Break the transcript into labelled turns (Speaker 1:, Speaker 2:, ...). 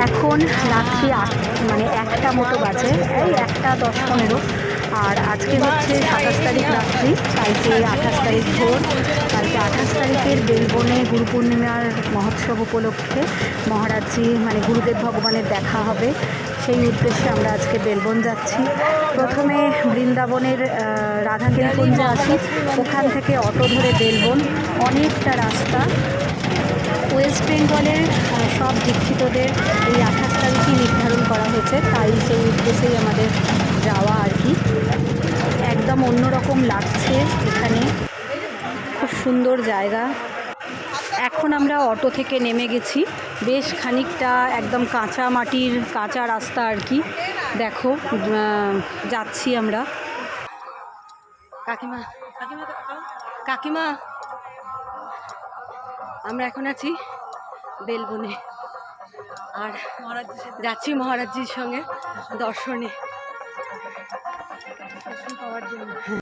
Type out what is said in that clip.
Speaker 1: এখন রাত্রি মানে 1টা মতো বাজে, এই 1টা 10-15। আর আজকে হচ্ছে 27 তারিখ রাত্রি, কালকে 28 তারিখ ভোর। কালকে 28 তারিখের বেলবনে গুরু পূর্ণিমার মহোৎসব উপলক্ষে মহারাজজি মানে গুরুদেব ভগবানের দেখা হবে। সেই উদ্দেশ্যে আমরা আজকে বেলবন যাচ্ছি। প্রথমে বৃন্দাবনের রাধাকেলকুঞ্জে আসি, ওখান থেকে অটো ধরে বেলবন, অনেকটা রাস্তা। ওয়েস্ট বেঙ্গলের সব দীক্ষিতদের এই 28 তারিখই নির্ধারণ করা হয়েছে, তাই সেই উদ্দেশ্যেই আমাদের যাওয়া আর কি। একদম অন্যরকম লাগছে এখানে, খুব সুন্দর জায়গা। এখন আমরা অটো থেকে নেমে গেছি, বেশ খানিকটা একদম কাঁচা মাটির কাঁচা রাস্তা আর কি। দেখো যাচ্ছি আমরা। কাকিমা কাকিমা কাকিমা আমরা এখন আছি বেলবনে, আর যাচ্ছি মহারাজজির সঙ্গে দর্শনে পাওয়ার জন্য।